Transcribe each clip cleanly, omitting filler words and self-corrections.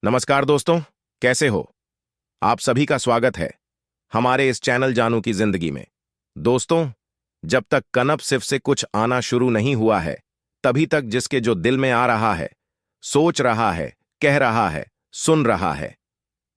नमस्कार दोस्तों, कैसे हो? आप सभी का स्वागत है हमारे इस चैनल जानू की जिंदगी में। दोस्तों, जब तक कनप सिर्फ से कुछ आना शुरू नहीं हुआ है, तभी तक जिसके जो दिल में आ रहा है, सोच रहा है, कह रहा है, सुन रहा है।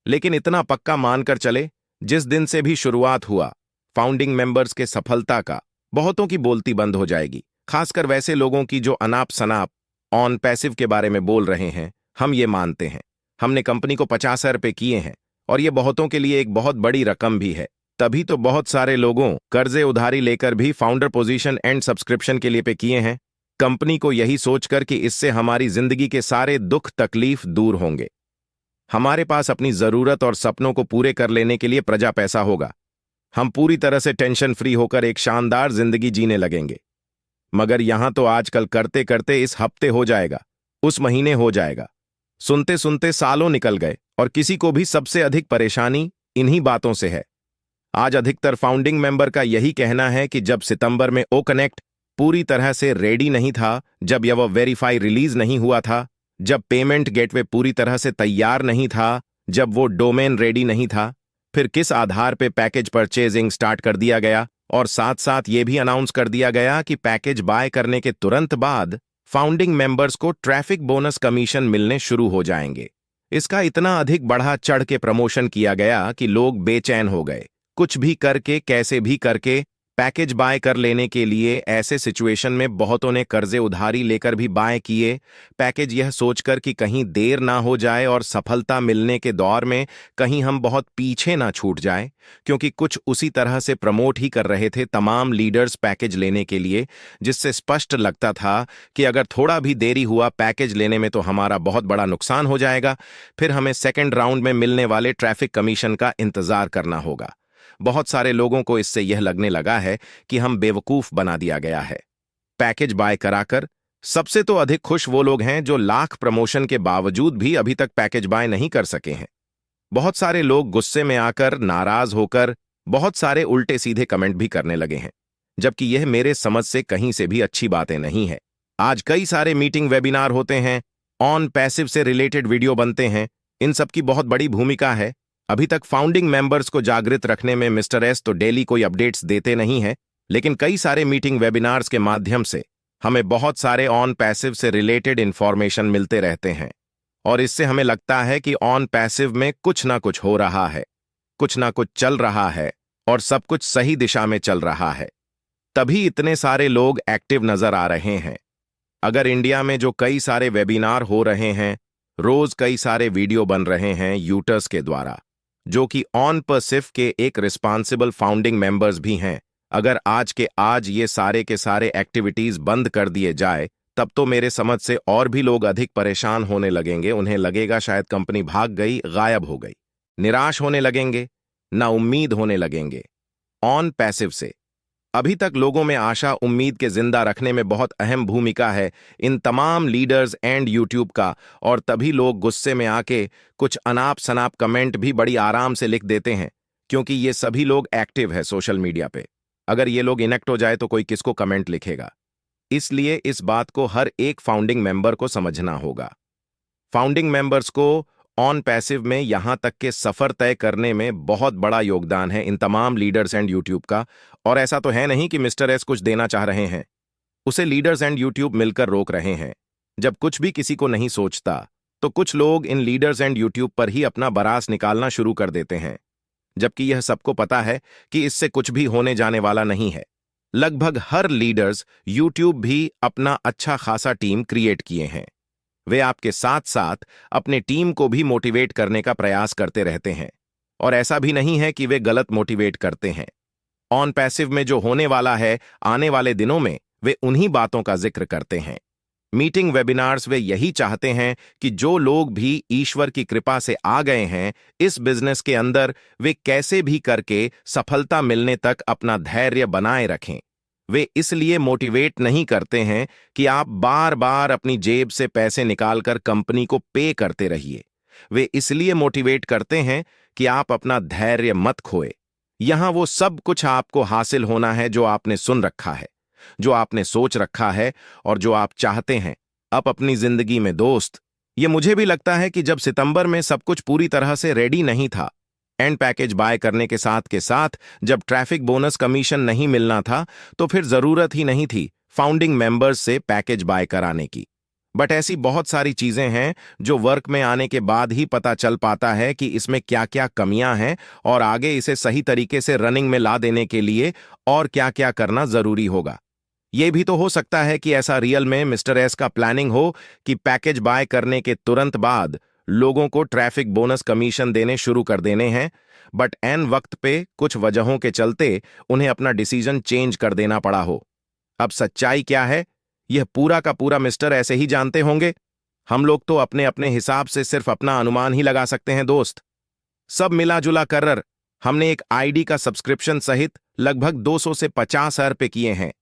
लेकिन इतना पक्का मानकर चले, जिस दिन से भी शुरुआत हुआ फाउंडिंग मेंबर्स के सफलता का, बहुतों की बोलती बंद हो जाएगी। खासकर वैसे लोगों की जो अनाप शनाप ऑन पैसिव के बारे में बोल रहे हैं। हम ये मानते हैं, हमने कंपनी को 50,000 रुपए किए हैं और ये बहुतों के लिए एक बहुत बड़ी रकम भी है। तभी तो बहुत सारे लोगों कर्जे उधारी लेकर भी फाउंडर पोजीशन एंड सब्सक्रिप्शन के लिए पे किए हैं, कंपनी को यही सोचकर कि इससे हमारी जिंदगी के सारे दुख तकलीफ दूर होंगे। हमारे पास अपनी जरूरत और सपनों को पूरे कर लेने के लिए प्रजा पैसा होगा। हम पूरी तरह से टेंशन फ्री होकर एक शानदार जिंदगी जीने लगेंगे। मगर यहां तो आजकल करते करते इस हफ्ते हो जाएगा, उस महीने हो जाएगा, सुनते सुनते सालों निकल गए और किसी को भी सबसे अधिक परेशानी इन्हीं बातों से है। आज अधिकतर फाउंडिंग मेंबर का यही कहना है कि जब सितंबर में ओ कनेक्ट पूरी तरह से रेडी नहीं था, जब यह वेरीफाई रिलीज नहीं हुआ था, जब पेमेंट गेटवे पूरी तरह से तैयार नहीं था, जब वो डोमेन रेडी नहीं था, फिर किस आधार पे पैकेज परचेजिंग स्टार्ट कर दिया गया और साथ साथ ये भी अनाउंस कर दिया गया कि पैकेज बाय करने के तुरंत बाद फाउंडिंग मेंबर्स को ट्रैफिक बोनस कमीशन मिलने शुरू हो जाएंगे। इसका इतना अधिक बढ़ा चढ़ के प्रमोशन किया गया कि लोग बेचैन हो गए। कुछ भी करके, कैसे भी करके पैकेज बाय कर लेने के लिए ऐसे सिचुएशन में बहुतों ने कर्जे उधारी लेकर भी बाय किए, पैकेज यह सोचकर कि कहीं देर ना हो जाए और सफलता मिलने के दौर में कहीं हम बहुत पीछे ना छूट जाए, क्योंकि कुछ उसी तरह से प्रमोट ही कर रहे थे तमाम लीडर्स पैकेज लेने के लिए, जिससे स्पष्ट लगता था कि अगर थोड़ा भी देरी हुआ पैकेज लेने में तो हमारा बहुत बड़ा नुकसान हो जाएगा, फिर हमें सेकेंड राउंड में मिलने वाले ट्रैफिक कमीशन का इंतजार करना होगा। बहुत सारे लोगों को इससे यह लगने लगा है कि हम बेवकूफ बना दिया गया है। पैकेज बाय कराकर सबसे तो अधिक खुश वो लोग हैं जो लाख प्रमोशन के बावजूद भी अभी तक पैकेज बाय नहीं कर सके हैं। बहुत सारे लोग गुस्से में आकर, नाराज होकर बहुत सारे उल्टे सीधे कमेंट भी करने लगे हैं, जबकि यह मेरे समझ से कहीं से भी अच्छी बातें नहीं है। आज कई सारे मीटिंग वेबिनार होते हैं, ऑन पैसिव से रिलेटेड वीडियो बनते हैं, इन सब की बहुत बड़ी भूमिका है। अभी तक फाउंडिंग मेंबर्स को जागृत रखने में मिस्टर एस तो डेली कोई अपडेट्स देते नहीं है, लेकिन कई सारे मीटिंग वेबिनार्स के माध्यम से हमें बहुत सारे ऑन पैसिव से रिलेटेड इंफॉर्मेशन मिलते रहते हैं और इससे हमें लगता है कि ऑन पैसिव में कुछ ना कुछ हो रहा है, कुछ ना कुछ चल रहा है और सब कुछ सही दिशा में चल रहा है। तभी इतने सारे लोग एक्टिव नजर आ रहे हैं। अगर इंडिया में जो कई सारे वेबिनार हो रहे हैं, रोज कई सारे वीडियो बन रहे हैं यूटर्स के द्वारा, जो कि ऑन पैसिव के एक रिस्पॉन्सिबल फाउंडिंग मेंबर्स भी हैं, अगर आज के आज ये सारे के सारे एक्टिविटीज बंद कर दिए जाए, तब तो मेरे समझ से और भी लोग अधिक परेशान होने लगेंगे। उन्हें लगेगा शायद कंपनी भाग गई, गायब हो गई, निराश होने लगेंगे, ना उम्मीद होने लगेंगे। ऑन पैसिव से अभी तक लोगों में आशा उम्मीद के जिंदा रखने में बहुत अहम भूमिका है इन तमाम लीडर्स एंड यूट्यूब का, और तभी लोग गुस्से में आके कुछ अनाप शनाप कमेंट भी बड़ी आराम से लिख देते हैं, क्योंकि ये सभी लोग एक्टिव है सोशल मीडिया पे। अगर ये लोग इनेक्ट हो जाए तो कोई किसको कमेंट लिखेगा? इसलिए इस बात को हर एक फाउंडिंग मेंबर को समझना होगा। फाउंडिंग मेंबर्स को ऑन पैसिव में यहां तक के सफर तय करने में बहुत बड़ा योगदान है इन तमाम लीडर्स एंड यूट्यूब का। और ऐसा तो है नहीं कि मिस्टर एस कुछ देना चाह रहे हैं, उसे लीडर्स एंड यूट्यूब मिलकर रोक रहे हैं। जब कुछ भी किसी को नहीं सोचता तो कुछ लोग इन लीडर्स एंड यूट्यूब पर ही अपना बरास निकालना शुरू कर देते हैं, जबकि यह सबको पता है कि इससे कुछ भी होने जाने वाला नहीं है। लगभग हर लीडर्स यूट्यूब भी अपना अच्छा खासा टीम क्रिएट किए हैं। वे आपके साथ साथ अपने टीम को भी मोटिवेट करने का प्रयास करते रहते हैं, और ऐसा भी नहीं है कि वे गलत मोटिवेट करते हैं। ऑन पैसिव में जो होने वाला है आने वाले दिनों में, वे उन्हीं बातों का जिक्र करते हैं। मीटिंग वेबिनार्स वे यही चाहते हैं कि जो लोग भी ईश्वर की कृपा से आ गए हैं इस बिजनेस के अंदर, वे कैसे भी करके सफलता मिलने तक अपना धैर्य बनाए रखें। वे इसलिए मोटिवेट नहीं करते हैं कि आप बार बार अपनी जेब से पैसे निकालकर कंपनी को पे करते रहिए। वे इसलिए मोटिवेट करते हैं कि आप अपना धैर्य मत खोए। यहां वो सब कुछ आपको हासिल होना है जो आपने सुन रखा है, जो आपने सोच रखा है और जो आप चाहते हैं। अब अपनी जिंदगी में दोस्त, ये मुझे भी लगता है कि जब सितंबर में सब कुछ पूरी तरह से रेडी नहीं था, एंड पैकेज बाय करने के साथ जब ट्रैफिक बोनस कमीशन नहीं मिलना था, तो फिर जरूरत ही नहीं थी फाउंडिंग मेंबर्स से पैकेज बाय कराने की। बट ऐसी बहुत सारी चीजें हैं जो वर्क में आने के बाद ही पता चल पाता है कि इसमें क्या क्या कमियां हैं और आगे इसे सही तरीके से रनिंग में ला देने के लिए और क्या क्या करना जरूरी होगा। ये भी तो हो सकता है कि ऐसा रियल में मिस्टर एस का प्लानिंग हो कि पैकेज बाय करने के तुरंत बाद लोगों को ट्रैफिक बोनस कमीशन देने शुरू कर देने हैं, बट एन वक्त पे कुछ वजहों के चलते उन्हें अपना डिसीजन चेंज कर देना पड़ा हो। अब सच्चाई क्या है, यह पूरा का पूरा मिस्टर ऐसे ही जानते होंगे। हम लोग तो अपने अपने हिसाब से सिर्फ अपना अनुमान ही लगा सकते हैं दोस्त। सब मिला जुला कर हमने एक आईडी का सब्सक्रिप्शन सहित लगभग 200 से 50 रुपए किए हैं।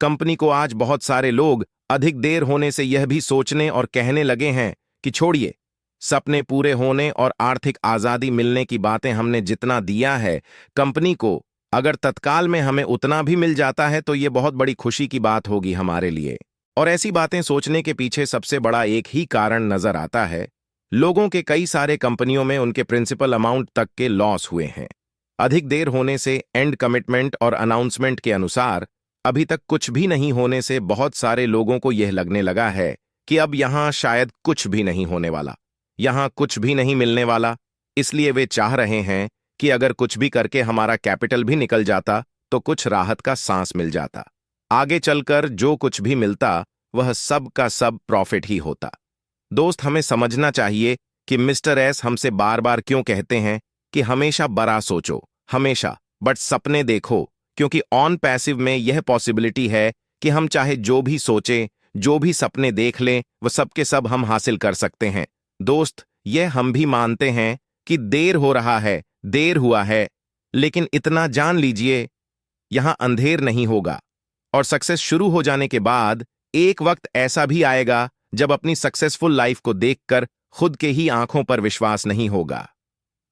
कंपनी को आज बहुत सारे लोग अधिक देर होने से यह भी सोचने और कहने लगे हैं कि छोड़िए, सपने पूरे होने और आर्थिक आजादी मिलने की बातें हमने जितना दिया है कंपनी को, अगर तत्काल में हमें उतना भी मिल जाता है तो ये बहुत बड़ी खुशी की बात होगी हमारे लिए। और ऐसी बातें सोचने के पीछे सबसे बड़ा एक ही कारण नजर आता है, लोगों के कई सारे कंपनियों में उनके प्रिंसिपल अमाउंट तक के लॉस हुए हैं। अधिक देर होने से एंड कमिटमेंट और अनाउंसमेंट के अनुसार अभी तक कुछ भी नहीं होने से बहुत सारे लोगों को यह लगने लगा है कि अब यहां शायद कुछ भी नहीं होने वाला, यहां कुछ भी नहीं मिलने वाला। इसलिए वे चाह रहे हैं कि अगर कुछ भी करके हमारा कैपिटल भी निकल जाता तो कुछ राहत का सांस मिल जाता। आगे चलकर जो कुछ भी मिलता वह सब का सब प्रॉफिट ही होता। दोस्त, हमें समझना चाहिए कि मिस्टर एस हमसे बार बार क्यों कहते हैं कि हमेशा बड़ा सोचो, हमेशा बट सपने देखो, क्योंकि ऑन पैसिव में यह पॉसिबिलिटी है कि हम चाहे जो भी सोचें, जो भी सपने देख लें, वह सब के सब हम हासिल कर सकते हैं। दोस्त, यह हम भी मानते हैं कि देर हो रहा है, देर हुआ है, लेकिन इतना जान लीजिए यहां अंधेर नहीं होगा। और सक्सेस शुरू हो जाने के बाद एक वक्त ऐसा भी आएगा जब अपनी सक्सेसफुल लाइफ को देखकर खुद के ही आंखों पर विश्वास नहीं होगा।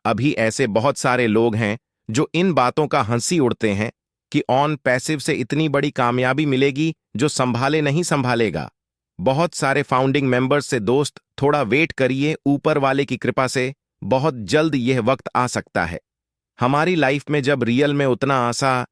अभी ऐसे बहुत सारे लोग हैं जो इन बातों का हंसी उड़ते हैं कि ऑन पैसिव से इतनी बड़ी कामयाबी मिलेगी जो संभाले नहीं संभालेगा। बहुत सारे फाउंडिंग मेंबर्स से दोस्त थोड़ा वेट करिए, ऊपर वाले की कृपा से बहुत जल्द यह वक्त आ सकता है। हमारी लाइफ में जब रियल में उतना आशा